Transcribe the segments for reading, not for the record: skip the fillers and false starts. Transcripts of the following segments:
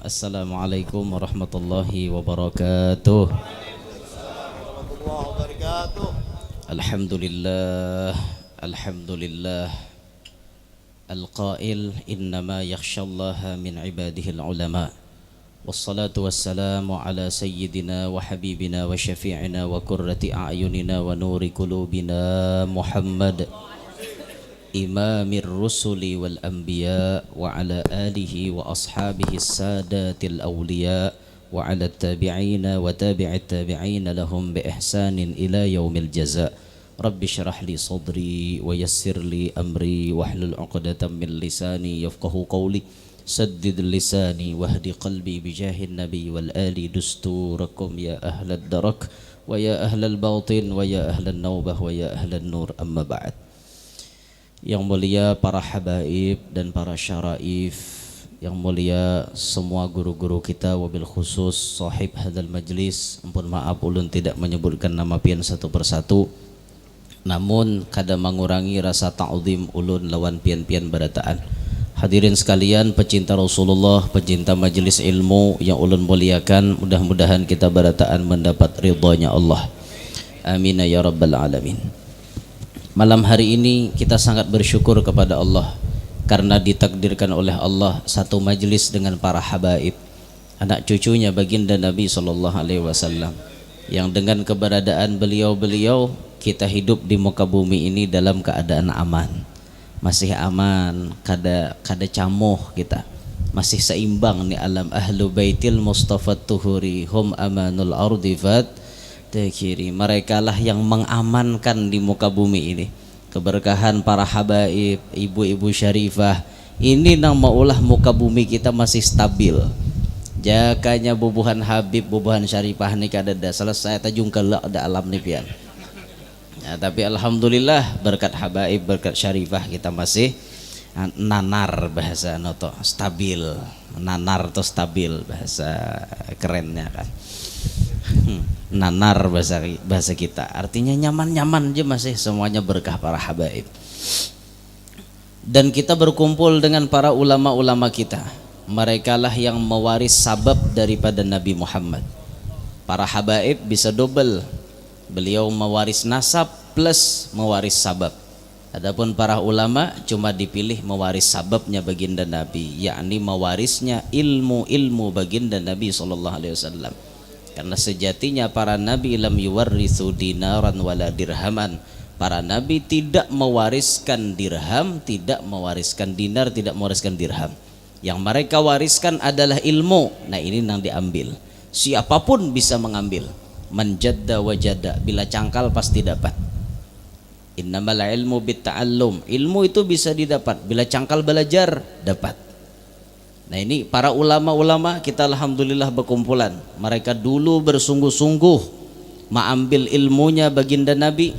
Assalamualaikum warahmatullahi wabarakatuh. Alhamdulillah, alhamdulillah. Al-qail innama yakhshallaha min ibadihil ulama. Wassalatu wassalamu ala sayyidina wa habibina wa syafi'ina wa qurrati a'yunina wa nuri qulubina Muhammad imamir rusuli wal anbiya wa ala alihi wa ashabihi sadatil awliya wa ala tabi'ina wa tabi'it tabi'ina lahum bi ihsanin ila yaumil jaza. Rabbi syrah li sadri wa yassir li amri wahlul 'uqdatam min lisani yafqahu qawli saddid lisani wahdi qalbi bijahin nabi wal ali dusturakum ya ahlad darak wa ya ahlal batin wa ya ahlan naubah wa ya ahlan nur amma ba'd. Yang mulia para habaib dan para syaraif, yang mulia semua guru-guru kita, wabil khusus sahib hadal majlis. Ampun maaf ulun tidak menyebutkan nama pian satu persatu, namun kada mengurangi rasa ta'zim ulun lawan pian-pian barataan. Hadirin sekalian, pecinta Rasulullah, pecinta majlis ilmu yang ulun muliakan, mudah-mudahan kita barataan mendapat ridhonya Allah. Amin ya rabbal alamin. Malam hari ini kita sangat bersyukur kepada Allah karena ditakdirkan oleh Allah satu majlis dengan para habaib, anak cucunya baginda Nabi SAW, yang dengan keberadaan beliau-beliau kita hidup di muka bumi ini dalam keadaan aman, masih aman, kada camuh kita, masih seimbang nih alam. Ahlu baitil Mustafa Tuhuri hum amanul ardi fat kiri, mereka lah yang mengamankan di muka bumi ini. Keberkahan para habaib, ibu-ibu syarifah ini nang maulah muka bumi kita masih stabil. Jakanya bubuhan habib, bubuhan syarifah ni kada ada selesai tajung kelak ada alam ni pian. Ya, tapi alhamdulillah berkat habaib, berkat syarifah kita masih nanar, bahasa noto stabil. Nanar to stabil bahasa kerennya kan. Nanar bahasa kita, artinya nyaman-nyaman aja, masih semuanya berkah para habaib. Dan kita berkumpul dengan para ulama-ulama kita, mereka lah yang mewaris sabab daripada Nabi Muhammad. Para habaib bisa double, beliau mewaris nasab plus mewaris sabab. Adapun para ulama cuma dipilih mewaris sababnya baginda Nabi, yakni mewarisnya ilmu-ilmu baginda Nabi SAW. Karena sejatinya para nabi lam yuwarrithu dinaran wala dirhaman. Para nabi tidak mewariskan dirham, tidak mewariskan dinar, tidak mewariskan dirham. Yang mereka wariskan adalah ilmu. Nah ini yang diambil. Siapapun bisa mengambil. Manjadda wajada, bila cangkal pasti dapat. Innamal ilmu bitta'allum. Ilmu itu bisa didapat, bila cangkal belajar dapat. Nah ini para ulama-ulama kita alhamdulillah berkumpulan. Mereka dulu bersungguh-sungguh mengambil ilmunya baginda Nabi,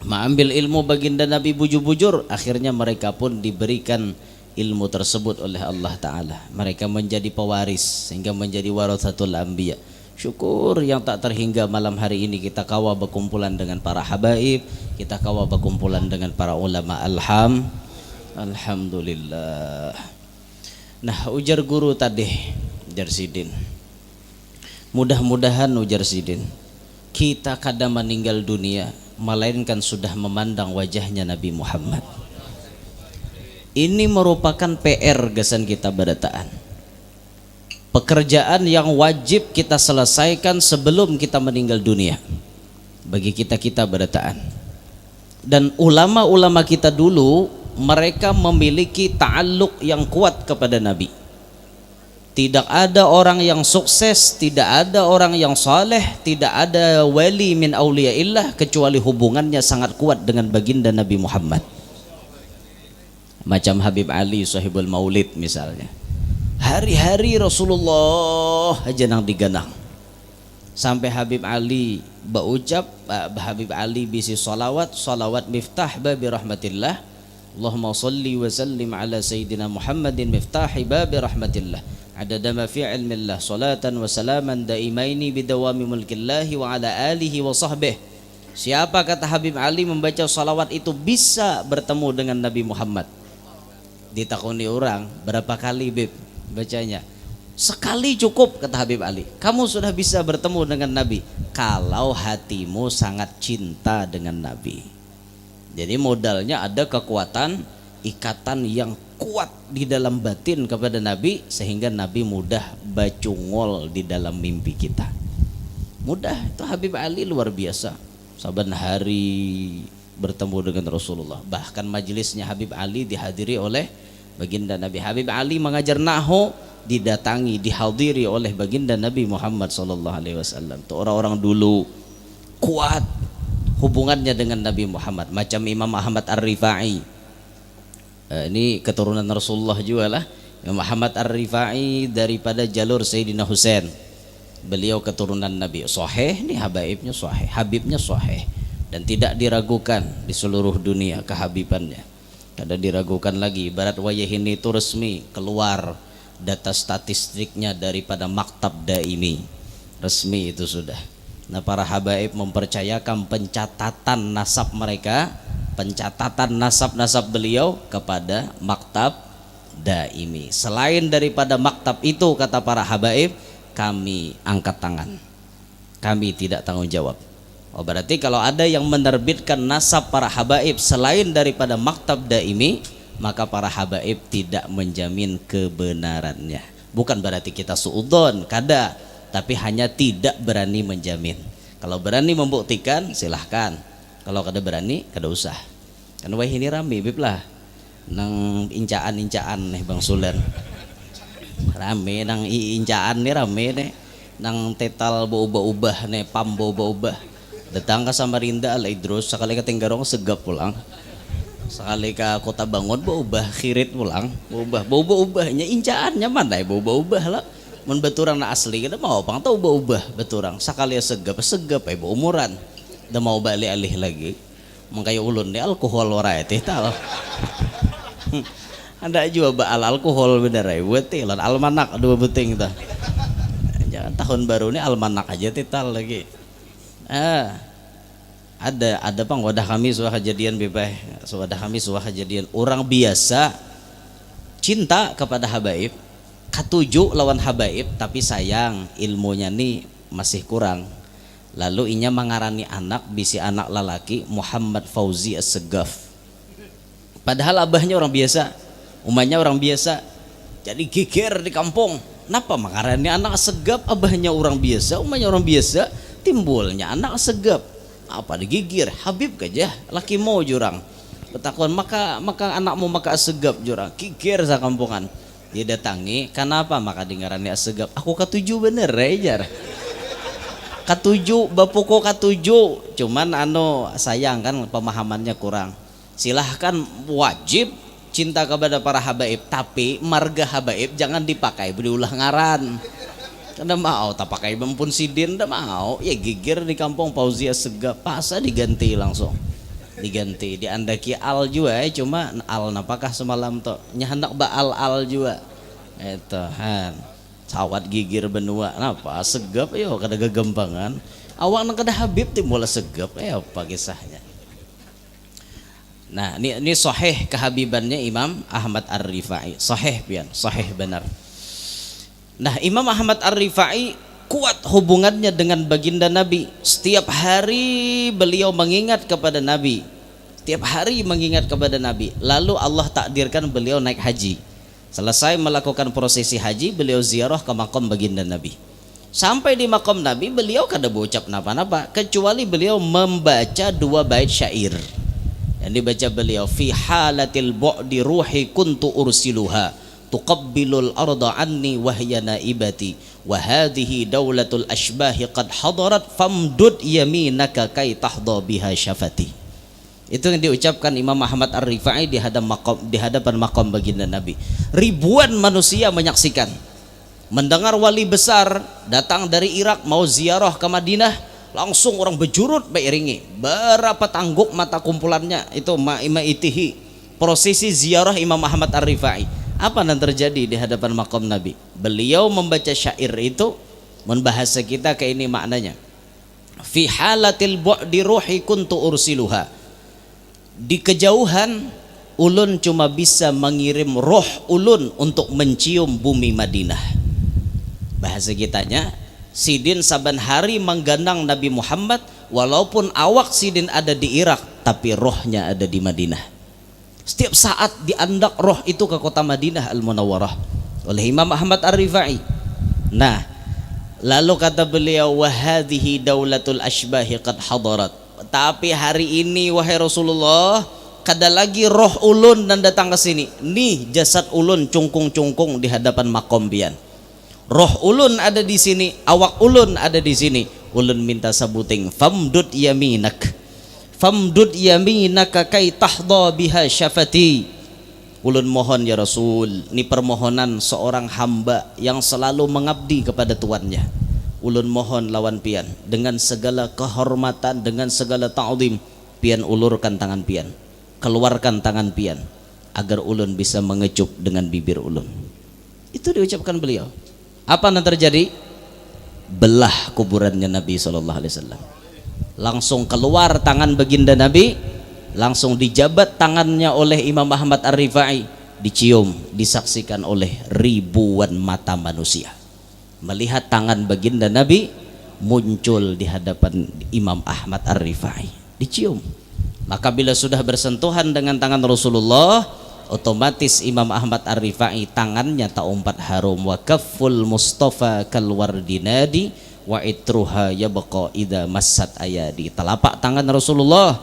mengambil ilmu baginda Nabi bujur-bujur. Akhirnya mereka pun diberikan ilmu tersebut oleh Allah Ta'ala. Mereka menjadi pewaris sehingga menjadi warathatul anbiya. Syukur yang tak terhingga malam hari ini kita kawa berkumpulan dengan para habaib, kita kawa berkumpulan dengan para ulama. Alhamdulillah. Nah ujar guru tadi, ujar Sidin, mudah-mudahan ujar Sidin, kita kadang meninggal dunia melainkan sudah memandang wajahnya Nabi Muhammad. Ini merupakan PR gasan kita barataan, pekerjaan yang wajib kita selesaikan sebelum kita meninggal dunia bagi kita barataan. Dan ulama-ulama kita dulu mereka memiliki ta'alluq yang kuat kepada Nabi. Tidak ada orang yang sukses, tidak ada orang yang saleh, tidak ada wali min auliyaillah kecuali hubungannya sangat kuat dengan baginda Nabi Muhammad. Macam Habib Ali sahibul maulid misalnya, hari-hari Rasulullah aja nang diganang. Sampai Habib Ali berucap, Habib Ali bisi salawat miftah babi rahmatillah. Allahumma salli wa sallim ala sayyidina Muhammadin miftahi babi rahmatillah adada ma fi ilmillah salatan wa salaman daimaini bidawami mulkillahi wa ala alihi wa sahbih. Siapa kata Habib Ali membaca salawat itu bisa bertemu dengan Nabi Muhammad. Ditakuni orang berapa kali Bib bacanya, Sekali cukup, kata Habib Ali. Kamu sudah bisa bertemu dengan Nabi kalau hatimu sangat cinta dengan Nabi. Jadi modalnya ada kekuatan, ikatan yang kuat di dalam batin kepada Nabi, sehingga Nabi mudah bacungol di dalam mimpi kita. Mudah. Itu Habib Ali luar biasa. Saban hari bertemu dengan Rasulullah. Bahkan majelisnya Habib Ali dihadiri oleh baginda Nabi. Habib Ali mengajar nahwu, didatangi, dihadiri oleh baginda Nabi Muhammad SAW. Itu orang-orang dulu kuat hubungannya dengan Nabi Muhammad. Macam Imam Ahmad Ar-Rifai, ini keturunan Rasulullah juga lah. Imam Ahmad Ar-Rifai daripada jalur Sayyidina Husain. Beliau keturunan Nabi. Sahih, ini habaibnya sahih, habibnya sahih, dan tidak diragukan di seluruh dunia kehabibannya. Tidak diragukan lagi. Ibarat wayah ini itu resmi keluar data statistiknya daripada Maktab Daimi, resmi itu sudah. Nah, para habaib mempercayakan pencatatan nasab mereka, pencatatan nasab-nasab beliau kepada Maktab Daimi. Selain daripada maktab itu, kata para habaib, kami angkat tangan, kami tidak tanggung jawab. Oh, berarti kalau ada yang menerbitkan nasab para habaib selain daripada Maktab Daimi, maka para habaib tidak menjamin kebenarannya. Bukan berarti kita suudzon, kada, tapi hanya tidak berani menjamin. Kalau berani membuktikan silahkan, kalau kada berani kada usah. Kan wah ini rame bib lah nang incaan-incaan nih Bang Sulen, rame nang incaan nih, rame nih nang tetal ubah-ubah nih, pam ubah-ubah. Datang ke Samarinda ala Idrus, sekali ke Tenggarong segap pulang, sekali ke Kota Bangun ubah khirit pulang, ubahnya incaannya mana ya ubah lah. Mun beturang na asli kada mau pang tau ubah beturang, sekali segap umuran udah mau balik alih lagi. Mengkaya ulun nih alkohol warai teh tal. Anda juga baal alkohol bener ya, buat lan almanak dua beting tah. Jangan tahun baru ini almanak aja tital lagi. Ada bang, wadah kami suah kejadian bebas, wadah kami suah kejadian orang biasa cinta kepada habaib, katuju lawan habaib, tapi sayang ilmunya nih masih kurang. Lalu inya mengarani anak, bisi anak lalaki Muhammad Fauzi As-Segaf. Padahal abahnya orang biasa, umahnya orang biasa, jadi geger di kampung. Kenapa mengarani anak Segaf? Abahnya orang biasa, umahnya orang biasa, timbulnya anak Segaf. Apa digigir? Habib aja, laki mau jurang. Betakon maka anakmu maka Segaf jurang. Gigir sa kampungan. Dia datangi, kenapa maka dengarani Segaf? Aku ketujuh bener rejar. Ketujuh, bapuku ketujuh. Cuman sayang kan pemahamannya kurang. Silahkan wajib cinta kepada para habaib, tapi marga habaib jangan dipakai berulah ngaran. Kada mau tak pakai Bempun Sidin, kada mau ya gigir di kampung Fauzi As-Segaf, pasa diganti langsung, diganti diandaki al juga cuma al napakah semalam to nya hendak baal al juga itu han sawat gigir benua napa Segaf yo kada gagampangan awak nang kada habib timbul Segaf apa kisahnya. Nah, ini sahih kehabibannya Imam Ahmad Ar-Rifai, sahih pian, sahih benar. Nah, Imam Ahmad Ar-Rifai kuat hubungannya dengan baginda Nabi. Setiap hari beliau mengingat kepada Nabi. Setiap hari mengingat kepada Nabi. Lalu Allah takdirkan beliau naik haji. Selesai melakukan prosesi haji, beliau ziarah ke makam baginda Nabi. Sampai di makam Nabi, beliau kada berucap napa-napa kecuali beliau membaca 2 bait syair. Yang dibaca beliau, fi halatil bu'di ruhi kuntu ursiluha tuqabbilul arda anni wahya naibati wa hadhihi daulatul ashbahi qad hadarat famdud yaminaka kai tahdha biha syafati. Itu yang diucapkan Imam Ahmad Ar-Rifai di hadapan makam baginda Nabi. Ribuan manusia menyaksikan, mendengar wali besar datang dari Irak mau ziarah ke Madinah. Langsung orang bejurut beriringi, berapa tangguk mata kumpulannya itu ma'itihi prosesi ziarah Imam Ahmad Ar-Rifai. Apa yang terjadi di hadapan makam Nabi? Beliau membaca syair itu, membahasa kita ke ini maknanya. Fi halatil bu'di ruhi kuntu ursiluha. Di kejauhan ulun cuma bisa mengirim roh ulun untuk mencium bumi Madinah. bahasa kitanya Sidin saban hari menggandang Nabi Muhammad, walaupun awak Sidin ada di Irak tapi rohnya ada di Madinah. Setiap saat diandak roh itu ke kota Madinah Al-Munawwarah oleh Imam Ahmad Ar-Rifai. Nah, lalu kata beliau, wahadhihi daulatul ashbahi qad hadarat. Tapi hari ini wahai Rasulullah, kada lagi roh ulun dan datang ke sini. Nih jasad ulun cungkung-cungkung di hadapan makom pian. Roh ulun ada di sini, awak ulun ada di sini. Ulun minta sabuting famdud yaminak. Famdud yaminaka kai tahdha biha syafati. Ulun mohon ya Rasul, ini permohonan seorang hamba yang selalu mengabdi kepada tuannya. Ulun mohon lawan pian dengan segala kehormatan, dengan segala ta'zim, pian ulurkan tangan pian, keluarkan tangan pian agar ulun bisa mengecup dengan bibir ulun. Itu diucapkan beliau. Apa yang terjadi? Belah kuburannya Nabi SAW. Langsung keluar tangan baginda Nabi, langsung dijabat tangannya oleh Imam Ahmad Ar-Rifai, dicium, disaksikan oleh ribuan mata manusia. Melihat tangan baginda Nabi muncul di hadapan Imam Ahmad Ar-Rifai, dicium. Maka bila sudah bersentuhan dengan tangan Rasulullah, otomatis Imam Ahmad Ar-Rifai tangannya tak umpat harum. Wa kafful Mustafa kalwardinadi wa itruha yabqa idza massat ayadi. Telapak tangan Rasulullah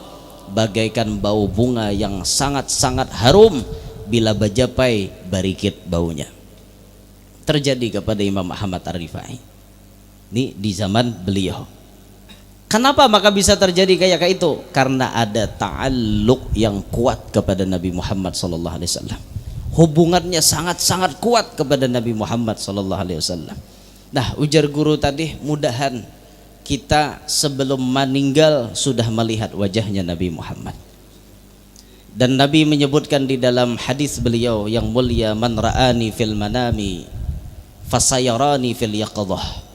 bagaikan bau bunga yang sangat-sangat harum, bila bajapai barikit baunya. Terjadi kepada Imam Ahmad Ar-Rifai ini di zaman beliau. Kenapa maka bisa terjadi kayak itu? Karena ada ta'alluq yang kuat kepada Nabi Muhammad SAW. Hubungannya sangat-sangat kuat kepada Nabi Muhammad SAW. Nah, ujar guru tadi, mudahan kita sebelum meninggal sudah melihat wajahnya Nabi Muhammad. Dan Nabi menyebutkan di dalam hadis beliau yang mulia, man ra'ani fil manami fasayarani fil yaqadhah.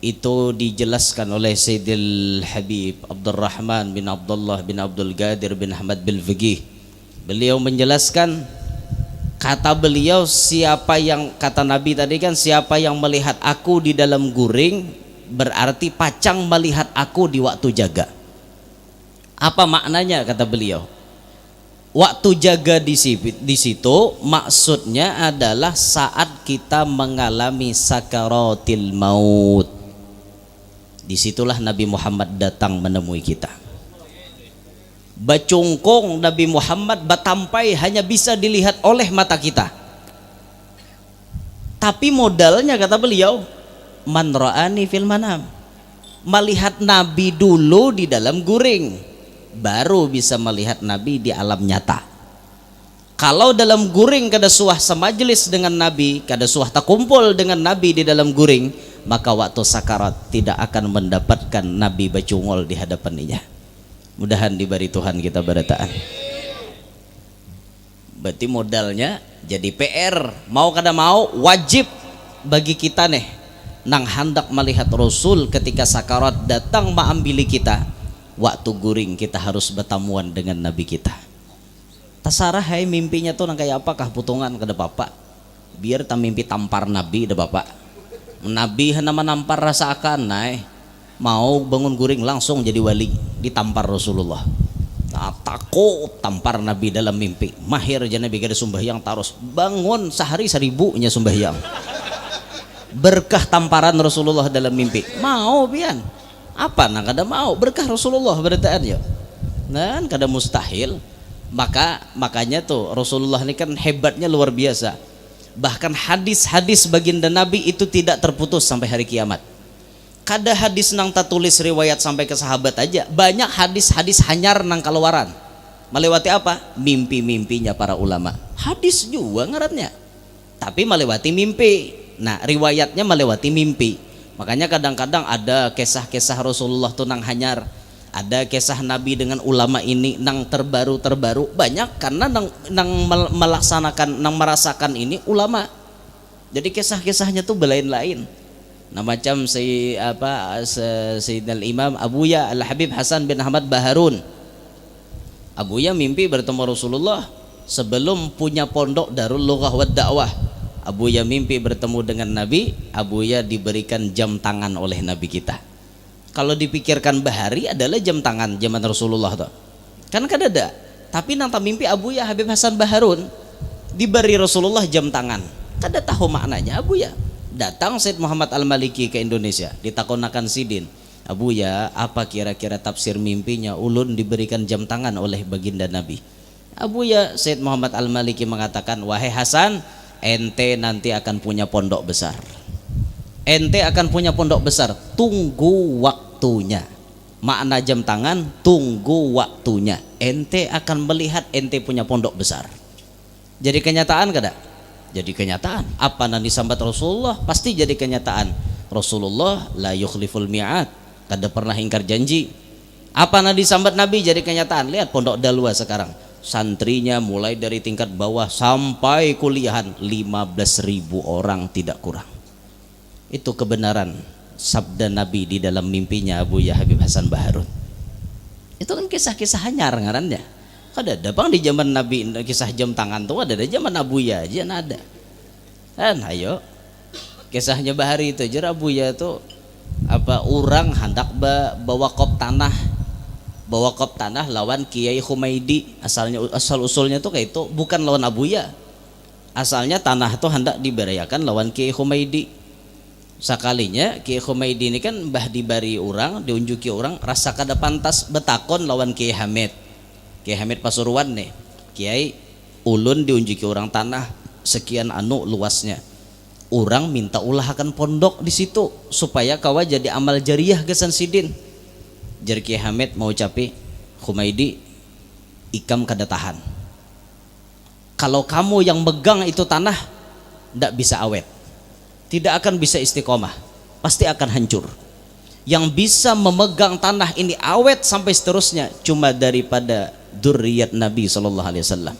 Itu dijelaskan oleh Sayyidil Habib Abdurrahman bin Abdullah bin Abdul Qadir bin Ahmad bil Fiqih. Beliau menjelaskan, kata beliau, siapa yang, kata Nabi tadi kan, siapa yang melihat aku di dalam guring, berarti pacang melihat aku di waktu jaga. Apa maknanya kata beliau? Waktu jaga di situ maksudnya adalah saat kita mengalami sakaratil maut. Disitulah Nabi Muhammad datang menemui kita. Bacungkung Nabi Muhammad batampai hanya bisa dilihat oleh mata kita. Tapi modalnya kata beliau, man ra'ani fil manam, melihat Nabi dulu di dalam guring, baru bisa melihat Nabi di alam nyata. Kalau dalam guring kada suah semajelis dengan Nabi, kada suah tak kumpul dengan Nabi di dalam guring, maka waktu sakarat tidak akan mendapatkan Nabi bacungol di hadapannya. Mudahan diberi Tuhan kita barataan. Berarti modalnya jadi PR, mau kada mau wajib bagi kita nih nang hendak melihat Rasul ketika sakarat datang maambili kita. Waktu guring kita harus bertamuan dengan Nabi kita. Tasarah hai mimpinya tuh nang kayak apakah putungan kada bapak. Biar tak mimpi tampar Nabi dah bapak. Nabi nama nampar rasakan naik. Mau bangun guring langsung jadi wali, ditampar Rasulullah. Nah, takut tampar Nabi dalam mimpi. Mahir aja Nabi kada sembahyang terus. Bangun sehari 1000-nya sembahyang. Berkah tamparan Rasulullah dalam mimpi. Mau pian? Apa nang kada mau? Berkah Rasulullah berataan ya. Nah, kada mustahil. Makanya tuh Rasulullah ini kan hebatnya luar biasa. Bahkan hadis-hadis baginda Nabi itu tidak terputus sampai hari kiamat. Kada hadis nang tertulis riwayat sampai ke sahabat aja, banyak hadis-hadis hanyar nang keluaran. Melewati apa? Mimpi-mimpinya para ulama. Hadis juga ngarannya, tapi melewati mimpi. Nah, riwayatnya melewati mimpi. Makanya kadang-kadang ada kisah-kisah Rasulullah tuh nang hanyar, ada kisah Nabi dengan ulama ini nang terbaru banyak karena nang melaksanakan, nang merasakan ini ulama. Jadi kisah-kisahnya tuh belain-lain. Nah, macam Sayyidina Imam Abuya Al-Habib Hasan bin Ahmad Baharun. Abuya mimpi bertemu Rasulullah sebelum punya pondok Darul Lughah wa Da'wah. Abuya mimpi bertemu dengan Nabi, Abuya diberikan jam tangan oleh Nabi kita. Kalau dipikirkan bahari adalah jam tangan zaman Rasulullah tuh. Kan ada. Tapi nanta mimpi Abuya Habib Hasan Baharun diberi Rasulullah jam tangan. Kada tahu maknanya. Abuya datang Said Muhammad Al-Maliki ke Indonesia, ditakonakan Sidin. Abuya, apa kira-kira tafsir mimpinya ulun diberikan jam tangan oleh baginda Nabi? Abuya Said Muhammad Al-Maliki mengatakan, wahai Hasan, ente nanti akan punya pondok besar. Ente akan punya pondok besar, tunggu waktunya. Makna jam tangan, tunggu waktunya. Ente akan melihat ente punya pondok besar. Jadi kenyataan kada? Jadi kenyataan. Apa yang disambat Rasulullah pasti jadi kenyataan. Rasulullah la yukhliful mi'ad, kada pernah ingkar janji. Apa yang disambat Nabi jadi kenyataan. Lihat pondok Dalwa sekarang, santrinya mulai dari tingkat bawah sampai kuliahan 15.000 orang tidak kurang. Itu kebenaran sabda Nabi di dalam mimpinya Abuya Habib Hasan Baharun. Itu kan kisah-kisah hanyar ngarannya. Ada bang di zaman Nabi kisah jam tangan tuh ada di zaman Abuya aja ada. Kan ayo kisahnya Bahari itu jar Abuya tuh apa orang hendak bawa kop tanah lawan Kiai Humaidi. Asal usulnya tuh kayak itu bukan lawan Abuya. Asalnya tanah tuh hendak diberiakan lawan Kiai Humaidi. Sakalinya Kiai Humaidi ini kan bah dibari orang, diunjuki orang, rasa kada pantas betakon lawan Kiai Hamid. Kiai Hamid Pasuruan nih, Kiai ulun diunjuki orang tanah sekian anu luasnya. Orang minta ulahkan pondok di situ supaya kawa jadi amal jariah ke Sansidin. Jar Kiai Hamid mau capi, Humaidi ikam kada tahan. Kalau kamu yang megang itu tanah ndak bisa awet. Tidak akan bisa istiqomah, pasti akan hancur. Yang bisa memegang tanah ini awet sampai seterusnya cuma daripada dzurriyyat Nabi SAW.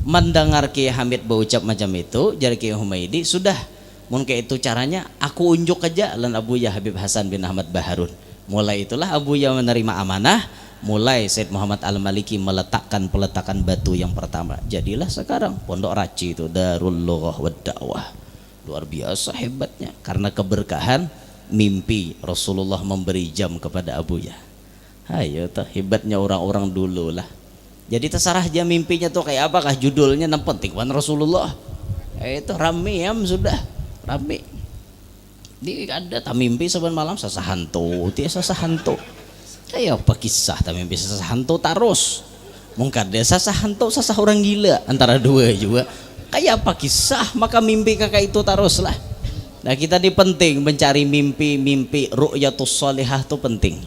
Mendengar Kiai Hamid berucap macam itu, jadi Kiai Humaidi sudah mungkin itu caranya, aku unjuk aja lan Abuya Habib Hasan bin Ahmad Baharun. Mulai itulah Abuya menerima amanah, mulai Said Muhammad Al-Maliki meletakkan peletakan batu yang pertama. Jadilah sekarang Pondok Raci itu Darul Lughah wad Da'wah. Luar biasa hebatnya karena keberkahan mimpi Rasulullah memberi jam kepada Abuya. Ayo tuh hebatnya orang-orang dulu lah. Jadi terserah aja mimpinya tuh kayak apakah judulnya yang penting wan Rasulullah. Itu rame ya sudah rame. Di ada tak mimpi saban malam sasahanto, tia sasahanto. Kayak apa kisah tak mimpi sasahanto terus. Mungkin dia sasahanto sasah orang gila antara dua juga. Kayak apa kisah maka mimpi kakak itu teruslah. Nah kita ini penting mencari mimpi ru'yatus sholihah itu penting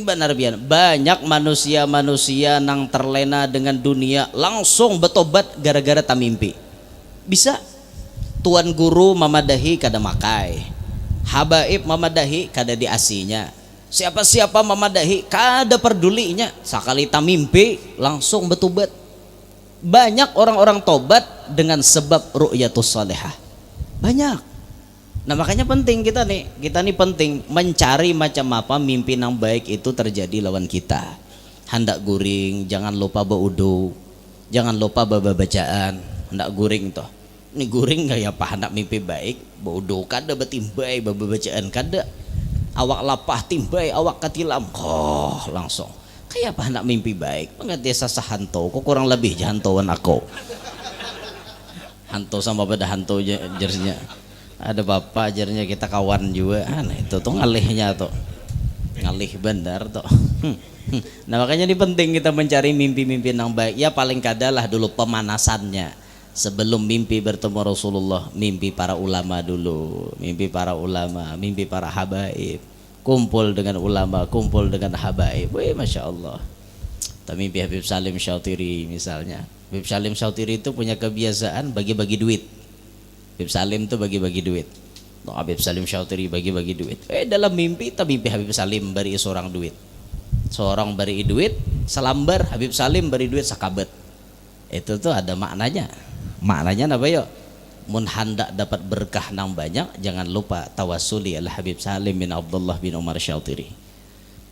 benar bian. Banyak manusia nang terlena dengan dunia langsung betobat gara-gara tak mimpi. Bisa tuan guru mamadahi kada makai, habaib mamadahi kada diasinya, siapa-siapa mamadahi kada perdulinya, sakali tak mimpi langsung betobat. Banyak orang-orang tobat dengan sebab ru'yatus salihah. Banyak. Nah makanya penting kita nih penting mencari macam apa mimpi yang baik itu terjadi lawan kita. Hendak guring, jangan lupa baudu, jangan lupa bacaan. Hendak guring toh. Ini guring gak ya apa hendak mimpi baik, baudu kada betimbai bacaan kada. Awak lapah timbai, awak katilam. Langsung. Kayak apa hendak mimpi baik? Pengerti sasahanto, kok kurang lebih jahantoan aku. Hanto sama pada hanto jersinya. Ada bapak jernya kita kawan juga. Nah itu tuh ngalihnya tuh. Ngalih benar tuh. Nah makanya ini penting kita mencari mimpi-mimpi yang baik. Ya paling kadalah dulu pemanasannya. Sebelum mimpi bertemu Rasulullah, mimpi para ulama dulu. Mimpi para ulama, mimpi para habaib. Kumpul dengan ulama, kumpul dengan habaib. Wih, Masya Allah. Tapi Habib Salim Syautiri misalnya. Habib Salim Syautiri itu punya kebiasaan bagi-bagi duit. Habib Salim itu bagi-bagi duit. Habib Salim Syautiri bagi-bagi duit. Dalam mimpi, tapi mimpi Habib Salim beri seorang duit. Seorang beri duit, selambar. Habib Salim beri duit sakabet. Itu tuh ada maknanya. Maknanya apa yuk? Mun hendak dapat berkah nang banyak, jangan lupa tawasuli al Habib Salim bin Abdullah bin Umar Syautiri.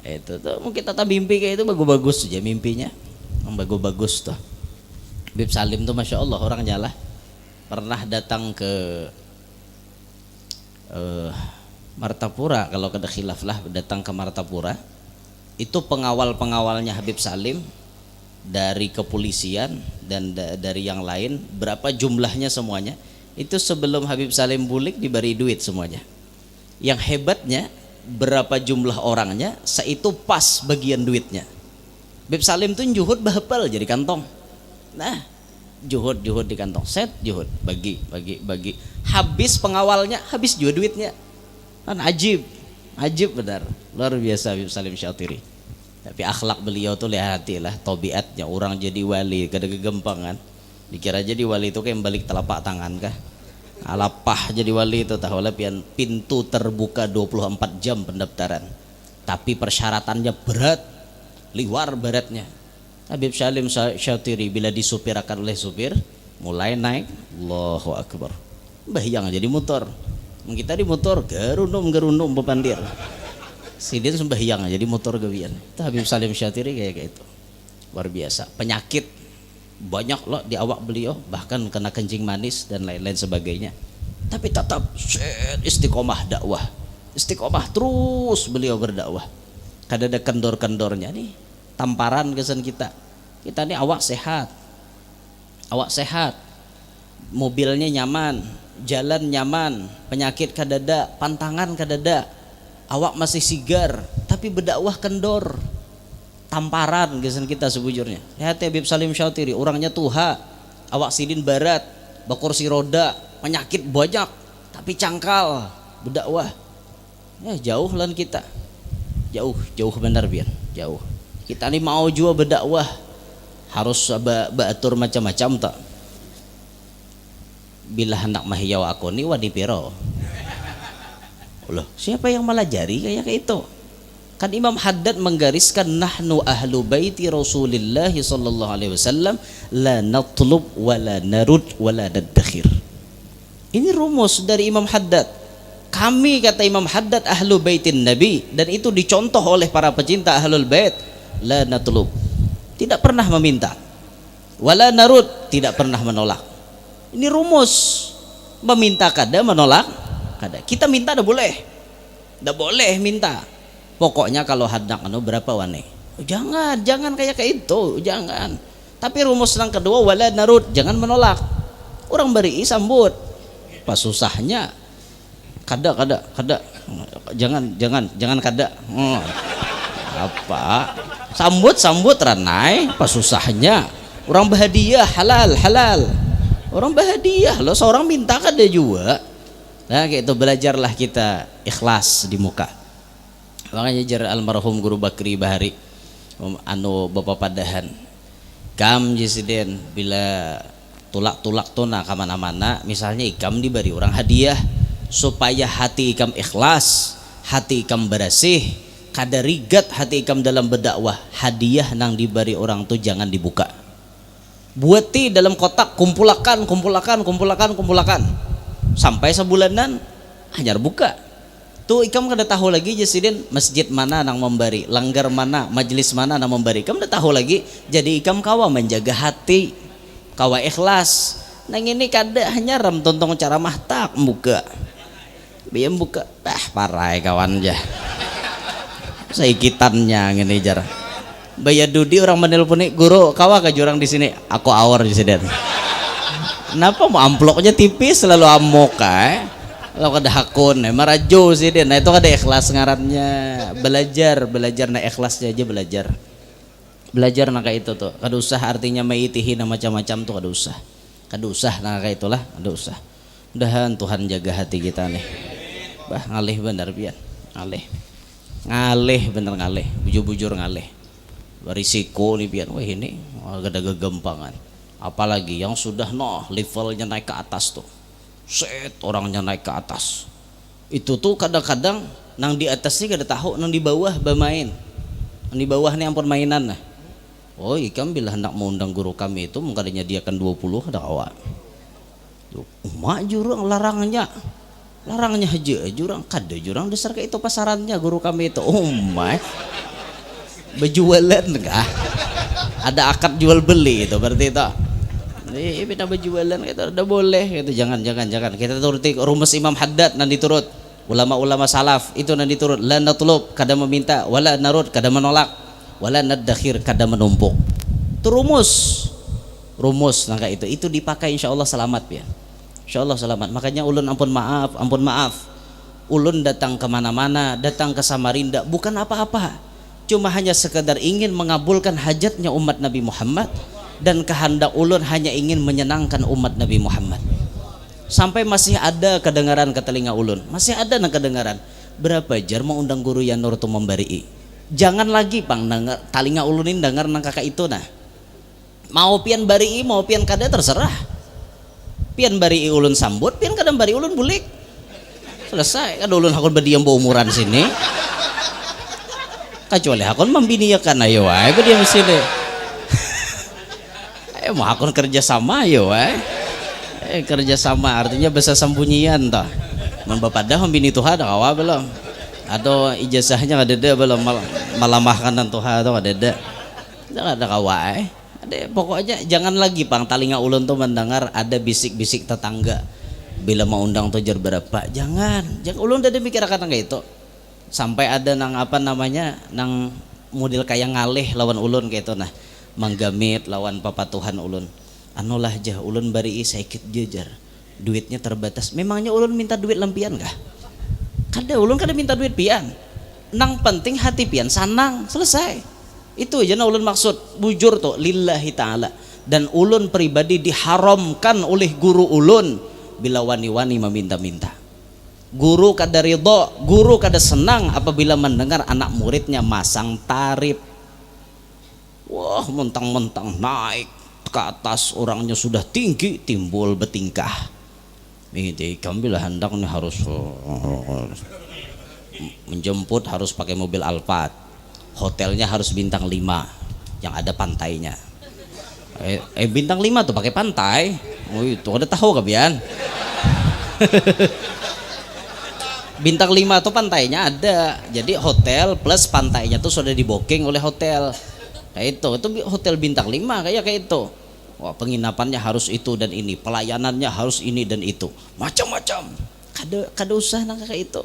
Itu tuh mungkin tata mimpi kayak itu bagus-bagus aja mimpinya, bagus-bagus tuh. Habib Salim tuh Masya Allah orangnya lah pernah datang ke Martapura, kalau kada khilaf lah, datang ke Martapura. Itu pengawal-pengawalnya Habib Salim dari kepolisian dan dari yang lain, berapa jumlahnya semuanya. Itu sebelum Habib Salim bulik diberi duit semuanya. Yang hebatnya berapa jumlah orangnya, seitu pas bagian duitnya. Habib Salim tuh juhud bahapal jadi kantong. Nah, juhud di kantong, set juhud bagi. Habis pengawalnya, habis juga duitnya. Kan ajib benar, luar biasa Habib Salim Syatiri. Tapi akhlak beliau tuh lihatilah tabiatnya, orang jadi wali kada kegempangan. Dikira jadi wali itu kayak balik telapak tangan kah? Alapah jadi wali itu tahu lah, pintu terbuka 24 jam pendaftaran. Tapi persyaratannya berat, liwar beratnya. Habib Salim Syatiri bila disupirakan oleh supir, mulai naik, Allahu Akbar, bahyang jadi motor. Kita di motor gerundum bepandir. Sidin sembahyang jadi motor gawian. Itu Habib Salim Syatiri kayak itu. Luar biasa. Penyakit banyak loh di awak beliau, bahkan kena kencing manis dan lain-lain sebagainya. Tapi tetap istiqomah dakwah. Istiqomah terus beliau berdakwah. Kada ada kendor-kendornya nih. Tamparan kesan kita. Kita nih awak sehat. Mobilnya nyaman, jalan nyaman, penyakit kadada, pantangan kadada, awak masih sigar, tapi berdakwah kendor, tamparan gesan kita sebujurnya. Lihat Habib Salim Syatiri, orangnya tuha, awak sidin barat, bakursi roda, penyakit banyak, tapi cangkal, berdakwah. Ya jauh lan kita, jauh benar biar jauh. Kita ini mau juga berdakwah, harus batur macam-macam tak. Bila hendak mahiyaw aku ni wadipiro. Loh, siapa yang melajari kayak itu? Kan Imam Haddad menggariskan nahnu ahlu baiti Rasulillah sallallahu alaihi wasallam la natlub wa la narud wa la nadakhir. Ini rumus dari Imam Haddad. Kami, kata Imam Haddad, ahlu baitin Nabi, dan itu dicontoh oleh para pecinta ahlul bait, la natlub, tidak pernah meminta, wala narud, tidak pernah menolak. Ini rumus, meminta kada, menolak kada. Kita minta dah boleh minta. Pokoknya kalau hendak berapa wane, jangan kayak itu, jangan. Tapi rumus yang kedua, wala narud, jangan menolak. Orang beri sambut, pas susahnya kada, jangan kada. Apa? Sambut ranai, pas susahnya. Orang bahagia, halal. Orang bahagia loh, seorang minta kada juga. Nah kayak itu, belajarlah kita ikhlas di muka. Makanya jar almarhum Guru Bakri Bahari Bapak Padahan, kam jesiden bila tulak tuna kamana-mana, misalnya ikam diberi orang hadiah, supaya hati ikam ikhlas, hati ikam bersih, kada rigat hati ikam dalam berdakwah. Hadiah nang diberi orang tuh jangan dibuka, buati dalam kotak, kumpulakan sampai sebulanan hanyar buka. Tuh ikam kada tahu lagi jesiden masjid mana nang memberi, langgar mana, majelis mana nang memberi, ikam kada tahu lagi. Jadi ikam kawa menjaga hati, kawa ikhlas. Nang ini kada hanya ram tontong cara mahtak buka, biam buka, parai kawan jah. Saikitannya ngene jar. Bayar Dudi orang menelponi, guru kawa ke jurang di sini, aku awar di sini. Kenapa mau amplopnya tipis selalu amok kalau kada hakun marajo sih dia. Nah itu kada ikhlas ngarannya. Belajar na ikhlasnya aja, belajar nah kayak itu tuh. Kada usah artinya maitihi na macam-macam tuh, kada usah nah kayak itulah, kada usah. Mudahan Tuhan jaga hati kita nih. Ngalih bener pian, ngalih bener, bujur ngalih. Berisiko nih pian, wah ini kada gegempangan. Apalagi yang sudah levelnya naik ke atas tuh, orangnya naik ke atas. Itu tuh kadang-kadang nang di atas sih kada tahu, nang di bawah bermain. Nang di bawah nih ampun mainan nah. Oh ikam bila hendak mau undang guru kami itu mungkin nyediakan 20 ada awak. Mak jurang larangnya aja jurang kada jurang dasar kayak itu pasarannya guru kami itu. Oh my, berjualan kah? Ada akad jual beli itu berarti itu. Bina berjualan kita udah boleh gitu. Jangan kita turuti rumus Imam Haddad nanti turut ulama-ulama salaf itu nanti turut la natlub kada meminta wala narud kada menolak wala nadakhir kada menumpuk. Itu rumus nangka itu dipakai insyaallah selamat ya. Insyaallah selamat. Makanya ulun ampun maaf. Ulun datang kemana-mana, datang ke Samarinda bukan apa-apa, cuma hanya sekedar ingin mengabulkan hajatnya umat Nabi Muhammad, dan kehendak ulun hanya ingin menyenangkan umat Nabi Muhammad. Sampai masih ada kedengaran ke telinga ulun, masih ada nang kedengaran berapa jar mau undang guru yang nur tu membari. Jangan lagi pang dengar telinga ulun ini dengar nang kakak itu nah. Mau pian bari mau pian kada terserah. Pian bari ulun sambut, pian kada bari ulun bulik. Selesai kan ulun hakun berdiam umuran sini. Kecuali hakun membiniakan ayo wae berdiam sini. Ayo mau hakun kerja sama ayo wae. Kerja sama artinya bahasa sembunyian toh. Mun bapak dah membini Tuhan dah kawa belum. Atau ijazahnya kada ada belum malamahkan dan Tuhan atau kada ada. Jangan ada kawa Ada pokoknya jangan lagi pang telinga ulun tuh mendengar ada bisik-bisik tetangga. Bila mau undang tojar berapa jangan ulun udah mikir kata kayak itu sampai ada nang apa namanya nang model kayak ngalih lawan ulun kayak itu nah manggamit lawan papa Tuhan ulun anulah jah ulun bari sakit jajar duitnya terbatas. Memangnya ulun minta duit lempian kah? Ulun kada minta duit pian, nang penting hati pian sanang selesai itu aja nah ulun maksud bujur tuh lillahi ta'ala. Dan ulun pribadi diharamkan oleh guru ulun bila wani-wani meminta-minta. Guru kada ridho, guru kada senang apabila mendengar anak muridnya masang tarif. Wah, mentang-mentang naik ke atas orangnya sudah tinggi timbul bertingkah. Ini kami lah hendaknya harus menjemput harus pakai mobil Alphard. Hotelnya harus bintang 5 yang ada pantainya. Bintang 5 tuh pakai pantai. Oh itu ada tahu kabian. Bintang 5 tuh pantainya ada. Jadi hotel plus pantainya tuh sudah diboking oleh hotel. Kayak itu hotel bintang 5 kayak itu. Wah, penginapannya harus itu dan ini, pelayanannya harus ini dan itu. Macam-macam. Kada usah nang kayak itu.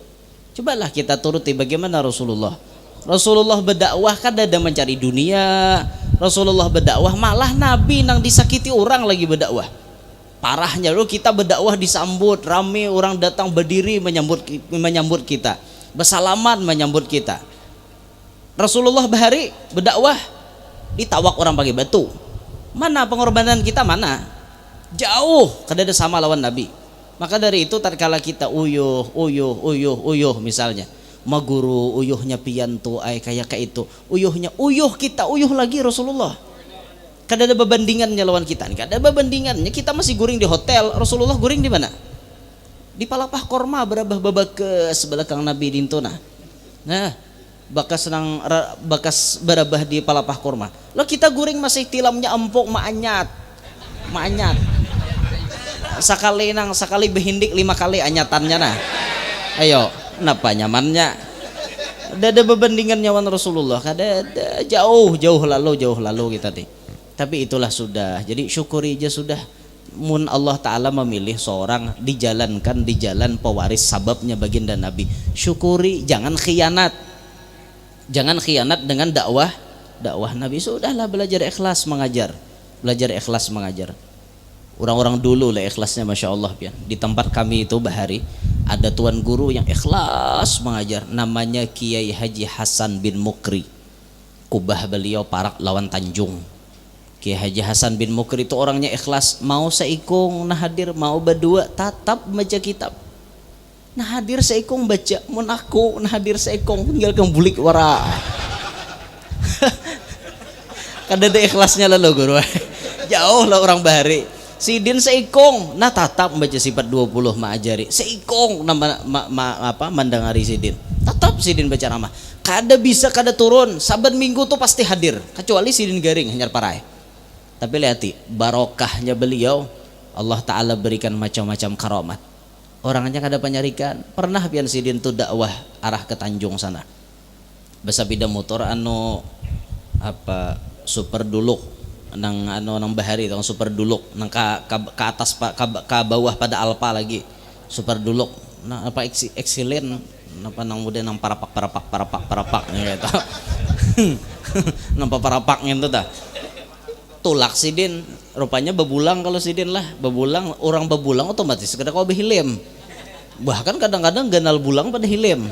Cobalah kita turuti bagaimana Rasulullah berdakwah kada ada mencari dunia. Rasulullah berdakwah malah Nabi nang disakiti orang lagi berdakwah. Parahnya lu kita berdakwah disambut rame orang datang berdiri menyambut kita, bersalaman menyambut kita. Rasulullah bahari berdakwah ditawak orang pakai batu. Mana pengorbanan kita mana? Jauh kada ada sama lawan Nabi. Maka dari itu tatkala kita uyuh misalnya maguru uyuhnya pian tu ay kayak itu uyuh kita uyuh lagi Rasulullah. Kada ada berbandingannya lawan kita nih, kada ada berbandingannya. Kita masih guring di hotel, Rasulullah guring di mana? Di palapah korma berabah babakes belakang Nabi dintuna. Nah, bakas berabah di palapah korma. Lo kita guring masih tilamnya empuk maanyat. Sakali behindik 5 kali anyatannya nah. Ayo, kenapa nyamannya? Ada berbandingan nyawan Rasulullah, kada ada jauh lalu kita nih. Tapi itulah sudah. Jadi syukuri aja sudah. Mun Allah Ta'ala memilih seorang dijalankan di jalan pewaris sababnya baginda Nabi. Syukuri, jangan khianat. Jangan khianat dengan dakwah Nabi. Sudahlah belajar ikhlas mengajar. Orang-orang dulu lah ikhlasnya Masya Allah pian. Di tempat kami itu Bahari ada tuan guru yang ikhlas mengajar, namanya Kiai Haji Hasan bin Mukri. Kubah beliau Parak lawan Tanjung. Kiai Haji Hasan bin Mukri itu orangnya ikhlas, mau seikung nah hadir, mau berdua tatap baca kitab. Nah hadir seikung baca, mun aku nah hadir seikung tinggal kembulik wara. Kada ada ikhlasnya lalu guru. Jauh lah orang Bahari. Sidin seikung nah tatap membaca sifat 20 ma'ajari seikung mendengari Sidin tatap Sidin baca ramah kada bisa kada turun saban minggu tuh pasti hadir kecuali Sidin garing hanyar parai. Tapi lihati barokahnya beliau Allah Ta'ala berikan macam-macam karamat. Orangnya kada penyarikan. Pernah pian Sidin tuh dakwah arah ke Tanjung sana basa bida motor super dulu nang nang bahari tong super duluk nang ke atas ke bawah pada alpa lagi super duluk nah apa excellent apa nang muda nang parapak gitu nampak parapak gitu dah tulak sidin rupanya bebulang kalau sidin lah bebulang orang bebulang otomatis kada kau behilim bahkan kadang-kadang ganal bulang pada hilim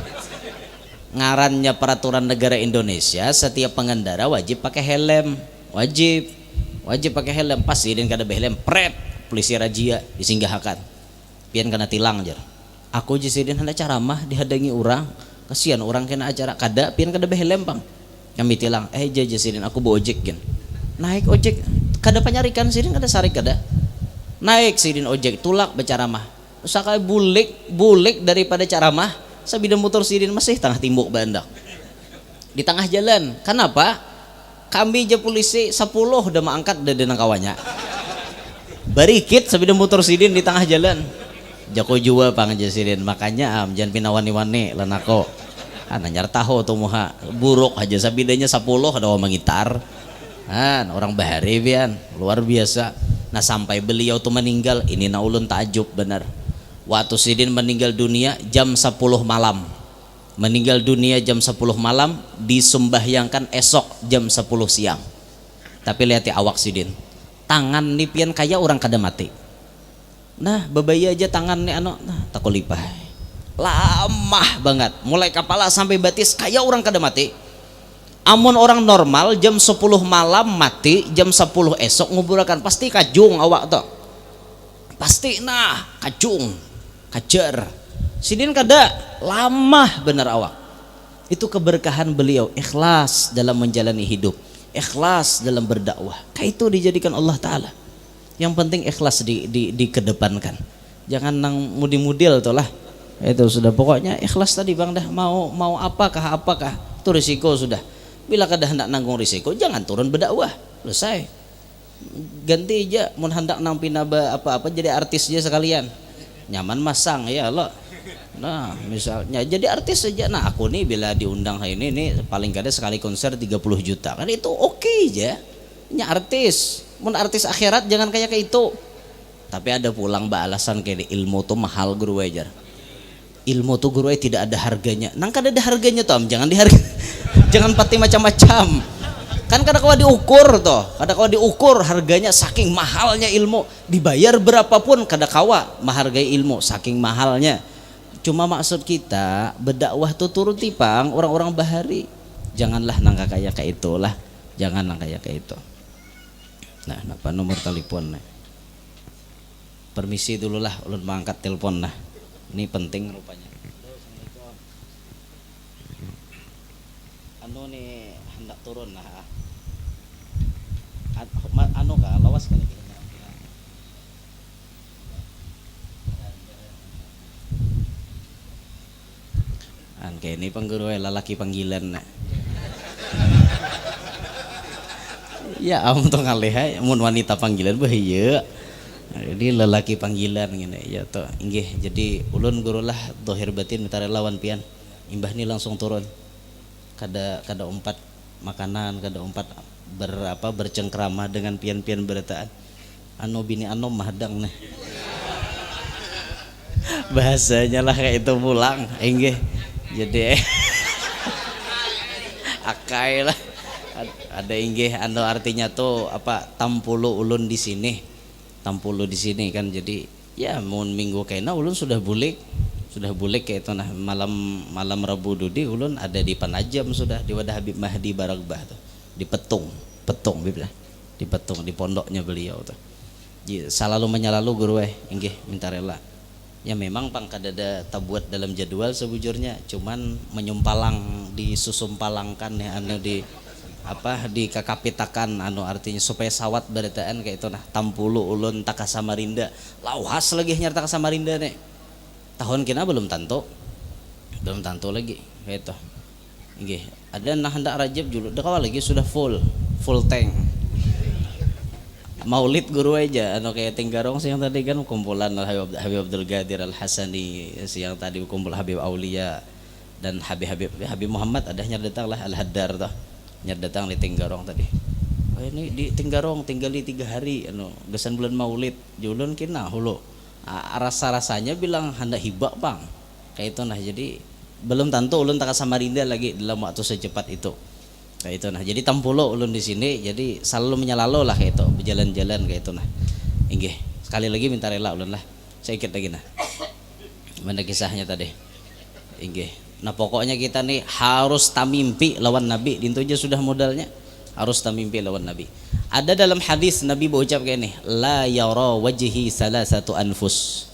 ngarannya peraturan negara Indonesia setiap pengendara wajib pakai helm wajib pakai helm pas sidin kada behelm pret polisi razia disinggahkan pian kena tilang jar aku jisidin hendak ceramah dihadangi orang kasihan orang kena acara kada pian kada behelm pang kami tilang jasidin aku bawa ojek kan naik ojek kada panyarikan sidin kada sarik kada naik sidin ojek tulak berceramah sakai bulik daripada ceramah sabida motor sidin masih tengah timbuk bandak di tengah jalan kenapa kami je polisi 10 udah mengangkat udah denang kawannya barikit sabida motor sidin di tengah jalan jako jua pang sidin makanya jangan pinawani-wani lanako nanyar tahu tuh muha buruk aja sabidanya 10 ada orang mengitar orang bahari pian luar biasa nah sampai beliau tuh meninggal ini na ulun takjub benar waktu sidin meninggal dunia jam 10 malam meninggal dunia jam 10 malam disembahyankan esok jam 10 siang tapi lihat awak sidin tangan nih pian kaya orang kada mati nah babaya aja tangan nih nah takulipah lama banget mulai kepala sampai batis kaya orang kada mati amun orang normal jam 10 malam mati jam 10 esok nguburakan pasti kajung awak tuh pasti nah kajung kajar sidin kada lama bener awak itu keberkahan beliau ikhlas dalam menjalani hidup ikhlas dalam berdakwah kayak itu dijadikan Allah Ta'ala yang penting ikhlas dikedepankan jangan nang mudi-mudil tuh lah itu sudah pokoknya ikhlas tadi bang dah mau apakah itu risiko sudah bila kada hendak nanggung risiko jangan turun berdakwah selesai ganti aja mun hendak nang pinaba apa jadi artis aja sekalian nyaman masang ya lo nah misalnya jadi artis saja nah aku nih bila diundang ini nih paling kada sekali konser 30 juta kan itu oke aja ini artis mun artis akhirat jangan kayak itu tapi ada pulang alasan kayak ilmu tuh mahal guru wajar ilmu tuh guru tidak ada harganya nang kada ada harganya tom jangan dihargai jangan pati macam-macam kan kada kawa diukur toh kada kawa diukur harganya saking mahalnya ilmu dibayar berapapun kada kawa menghargai ilmu saking mahalnya cuma maksud kita berdakwah tuh turun tipang orang-orang bahari janganlah nangka kayak itulah jangan nangka kayak itu nah apa nomor telepon permisi dulu lah ulun mengangkat telepon nah ini penting rupanya anu nih hendak turun lah anu kah lawas kali kayak ini pengguru lalaki panggilan nah ya untuk ngalih mun wanita panggilan bahaya jadi lelaki panggilan gini ya toh inggih jadi ulun gurulah dohir batin minta lawan pian imbah ni langsung turun kada umpat makanan kada umpat bercengkrama dengan pian-pian berataan anu bini anu mahadang nah bahasanya lah kayak itu pulang inggih jadi akai lah ada inggih anu artinya tuh tampulu ulun di sini kan jadi ya mun minggu kena ulun sudah bulik kayak itu nah malam Rabu Dudi ulun ada di Panajam sudah di wadah Habib Mahdi Baragbah tuh di petung biblah di petung di pondoknya beliau tuh selalu menyalalu guru inggih minta rela ya memang pang kadada tabuat dalam jadwal sebujurnya cuman menyumpalang disusumpalangkan ya anu di kakapitakan anu artinya supaya sawat beritaan kayak itu nah tampulu ulun taka Samarinda lauhas lagi nyarta ke Samarinda nih tahun kena belum tanto lagi kayak itu nggih ada nah hendak Rajab dulu dah kawal lagi sudah full tank maulid guru aja anu kayak Tinggarong siang tadi kan kumpulan Habib Abdul Qadir Al Hasani siang tadi kumpul Habib Aulia dan Habib Muhammad ada datang lah Al Haddar tuh datang di Tinggarong tadi ini di Tinggarong tinggali 3 hari gesan bulan Maulid julun kina hulu rasa-rasanya bilang hendak hibak bang kayak itu nah. Jadi belum tentu ulun tak Samarinda lagi dalam waktu secepat itu kayak itu nah. Jadi tampulo ulun di sini jadi selalu menyalalo lah kayak itu berjalan-jalan kayak itu nah. Inggih sekali lagi minta rela ulun lah sedikit lagi nah. Mana kisahnya tadi inggih. Nah pokoknya kita nih harus tamimpi lawan Nabi dintu aja sudah modalnya harus tamimpi lawan Nabi. Ada dalam hadis Nabi berucap kayak ini, la yara wajhi salasatu anfus.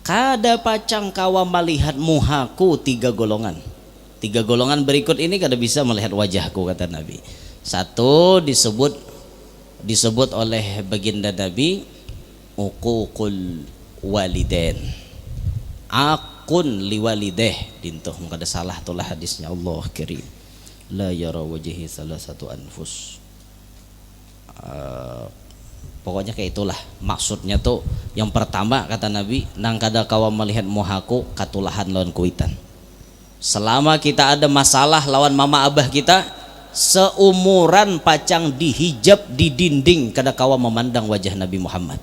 Kada pacang kawa melihat muhaku 3 golongan. 3 golongan berikut ini kada bisa melihat wajahku kata Nabi. Satu disebut oleh baginda Nabi uququl walidain. Akun liwalideh dintuh kada salah tulah hadisnya Allah kirim. La yara wajhi salasatu anfus. Pokoknya kayak itulah maksudnya tuh. Yang pertama kata Nabi nang kada kawa melihat muhaku katulahan lawan kuitan. Selama kita ada masalah lawan mama abah kita seumuran pacang dihijab di dinding kada kawa memandang wajah Nabi Muhammad.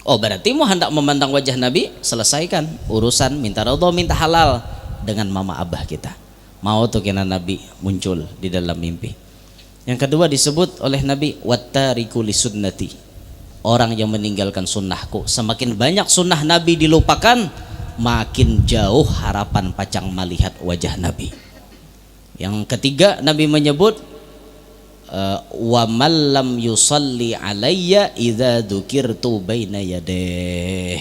Oh berarti mau hendak memandang wajah Nabi selesaikan urusan minta ridho minta halal dengan mama abah kita. Mau tuh kena Nabi muncul di dalam mimpi. Yang kedua disebut oleh Nabi wattariku li sunnati, orang yang meninggalkan sunnahku. Semakin banyak sunnah Nabi dilupakan makin jauh harapan pacang melihat wajah Nabi. Yang ketiga Nabi menyebut wa man lam yusalli alayya idza dzukirtu baina yadeh.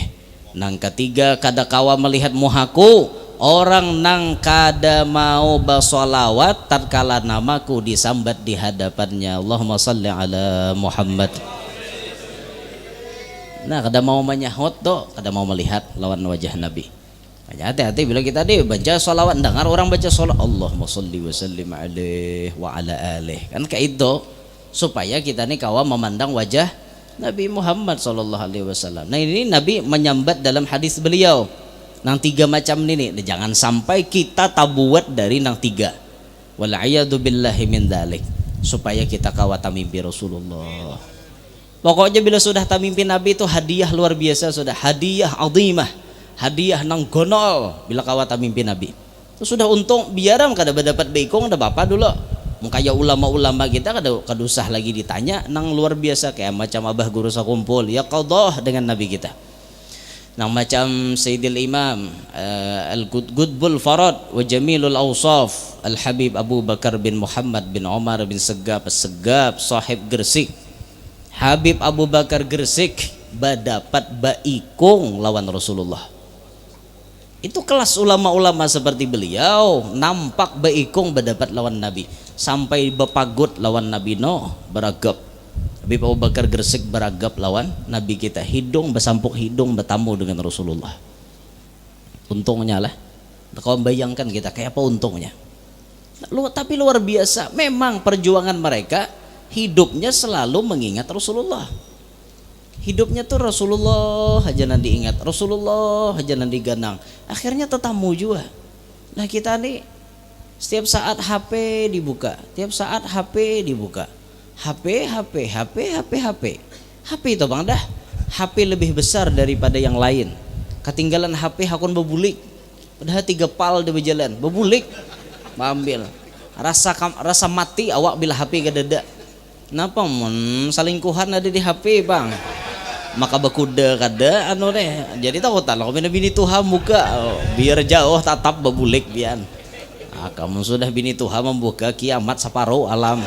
Nang ketiga kada kawa melihat muhaku orang nang kada mau bersolawat tatkala namaku disambat di hadapannya. Allahumma salli ala Muhammad. Nah kada mau menyahut tuh kada mau melihat lawan wajah Nabi. Hati-hati bila kita baca solawat dengar orang baca solawat Allahumma salli wa sallim alaihi wa ala alihi kan kayak itu supaya kita nih kawa memandang wajah Nabi Muhammad sallallahu alaihi wasallam. Nah ini Nabi menyambat dalam hadis beliau nang 3 macam ini jangan sampai kita tabuat dari nang 3 wal'iyadu billahi min dzalik supaya kita kawa tamimpi Rasulullah. Pokoknya bila sudah tamimpi Nabi itu hadiah luar biasa, sudah hadiah azimah, hadiah nang gonol bila kawa tamimpi Nabi itu sudah untung biaram kada dapat beikong ada bapak dulu mengkaya ulama-ulama kita kada usah lagi ditanya nang luar biasa kayak macam abah guru sakumpul ya qadah dengan Nabi kita. Nah macam Sayyidil Imam Al-Gudbul Farad wa Jamilul Awsaf Al-Habib Abu Bakar bin Muhammad bin Umar bin Segap sahib Gresik. Habib Abu Bakar Gresik dapat baikung lawan Rasulullah. Itu kelas ulama-ulama seperti beliau nampak baikung berdapat lawan Nabi sampai bepagut lawan Nabi beragap. Habib Abu Bakar Gresik beragap lawan Nabi kita, hidung bersampuk hidung bertamu dengan Rasulullah. Untungnya lah kau bayangkan kita kayak apa untungnya. Tapi luar biasa memang perjuangan mereka, hidupnya selalu mengingat Rasulullah. Hidupnya tuh Rasulullah aja nanti ingat, Rasulullah aja nanti ganang. Akhirnya tetamu juga. Nah kita nih setiap saat HP dibuka, tiap saat HP dibuka. HP itu bang dah. HP lebih besar daripada yang lain. Ketinggalan HP hakun bebulik. Padahal 3 pal di berjalan, bebulik, ambil. Rasa mati awak bila HP kadada. Napa salingkuhan ada di HP bang? Maka bekuda kada deh. Jadi tahu tak kalau bini Tuhan buka biar jauh tatap bebulik bian. Kamu sudah bini Tuhan membuka kiamat separuh alam.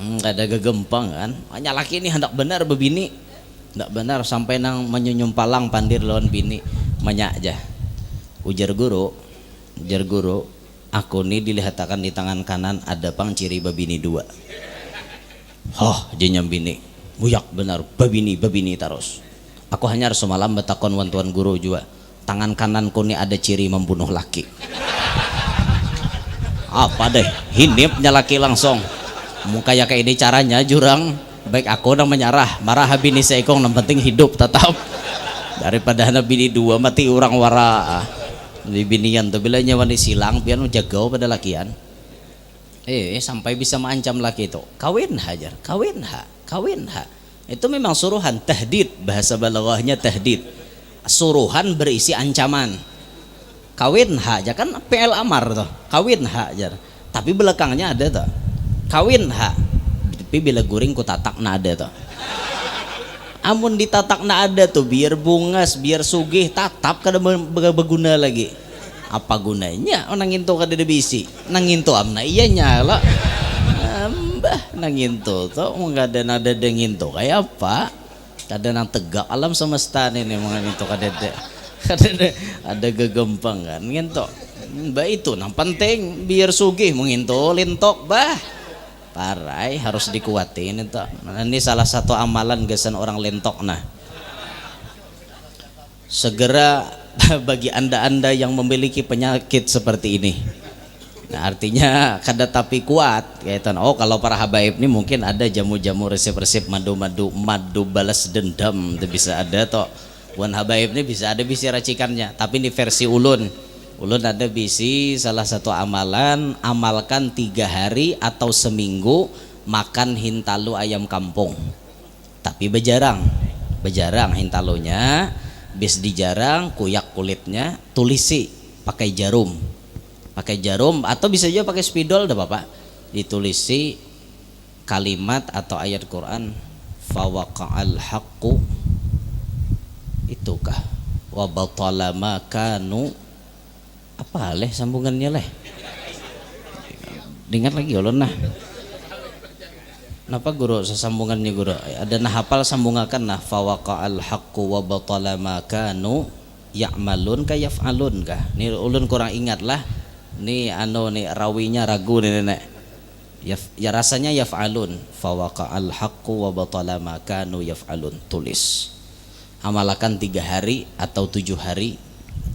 Ada gegempang kan, hanya laki ini hendak benar bebini, hendak benar sampai nang menyunyum palang pandir lawan bini, banyak aja. Ujar guru, aku ini dilihatkan di tangan kanan ada pang ciri babini 2. Jenyam bini, buyak benar babini terus. Aku hanya harus semalam betakon wantuan guru juga, tangan kananku ini ada ciri membunuh laki. Apa deh, hinipnya laki langsung. Muka ya kayak ini caranya jurang baik aku nang menyerah marah bini seekong yang penting hidup tetap daripada anak bini 2 mati orang wara di binian tuh bila nyawa silang pian jagau pada lakian Sampai bisa mengancam laki itu, kawin hajar, kawin ha, kawin ha. Itu memang suruhan, tahdid, bahasa balaghahnya tahdid. Suruhan berisi ancaman. Kawin ha aja kan PL amar tuh, kawin ha aja. Tapi belakangnya ada tuh, kawin ha. Tapi bila guring ku tatak na ada tuh. Amun ditatak na ada tuh biar bungas, biar sugih, tatap kada berguna lagi. Apa gunanya orang nginto kada ada bisi nanginto amna iya nyala mbah nanginto tuh nggak ada nada nginto kayak apa kada nang tegak alam semesta ini mga nginto kada ada gegempang kan nginto mbah itu nang penting biar sugih menginto lintok bah parai harus dikuatin itu. Ini salah satu amalan gasan orang lentok nah segera bagi anda-anda yang memiliki penyakit seperti ini. Nah, artinya kada tapi kuat kaitan. Oh, kalau para habaib ini mungkin ada jamu-jamu resep-resep madu balas dendam itu bisa ada toh. Buan habaib ini bisa ada bisi racikannya, tapi ini versi ulun. Ulun ada bisi salah satu amalan, amalkan 3 hari atau seminggu makan hintalu ayam kampung. Tapi bejarang hintalunya. Bis dijarang kuyak kulitnya tulisi pakai jarum atau bisa juga pakai spidol dah bapak ditulisi kalimat atau ayat Quran fawaqa'al haqqu itukah wa batala ma kanu apa leh sambungannya leh dengar lagi ulun nah. Kenapa guru sesambungannya guru? Ada nah hafal sambungakan nah fawaqa'al haqqu wa batala ma kanu ya'malun ka yaf'alun kah. Ni ulun kurang ingat lah. Ni nih rawinya ragu nih nenek. Ya rasanya yaf'alun fawaqa'al haqqu wa batala ma kanu yaf'alun tulis. Amalkan 3 hari atau 7 hari.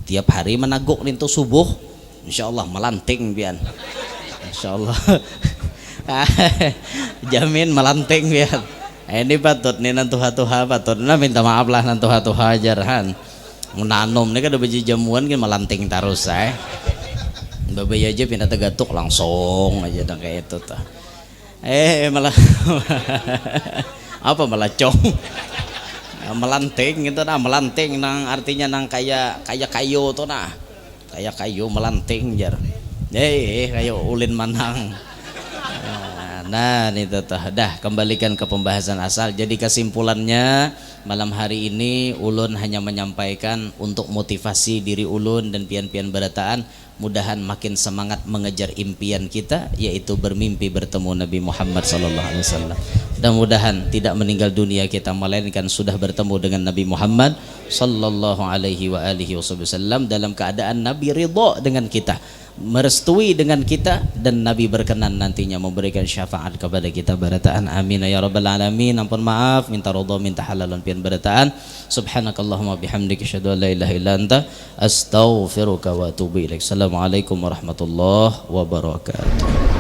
Tiap hari menaguk nintu subuh. Insyaallah melanting pian. Insyaallah. Jamin melanting biar ini patut nih nantuha-tuha patut nah minta maaf lah nantuha-tuha ajarhan menanam ini kan udah biji jamuan kan melanting terus babai aja pindah tegatuk langsung aja dan kayak itu tuh malah apa melacong melanting gitu nah melanting nang artinya nang kayak kayu tuh nah kayak kayu melanting jar kayu ulin manang. Nah ini tuh dah kembalikan ke pembahasan asal. Jadi kesimpulannya malam hari ini ulun hanya menyampaikan untuk motivasi diri ulun dan pian-pian berataan mudahan makin semangat mengejar impian kita yaitu bermimpi bertemu Nabi Muhammad SAW. Mudah-mudahan tidak meninggal dunia kita melainkan sudah bertemu dengan Nabi Muhammad SAW dalam keadaan Nabi ridha dengan kita, merestui dengan kita dan Nabi berkenan nantinya memberikan syafaat kepada kita barataan amin ya rabbal alamin. Ampun maaf minta ridha minta halalan pian barataan subhanakallahumma bihamdika asyhadu an la ilaha illa anta astaghfiruka wa atubu ilaik. Assalamualaikum warahmatullahi wabarakatuh.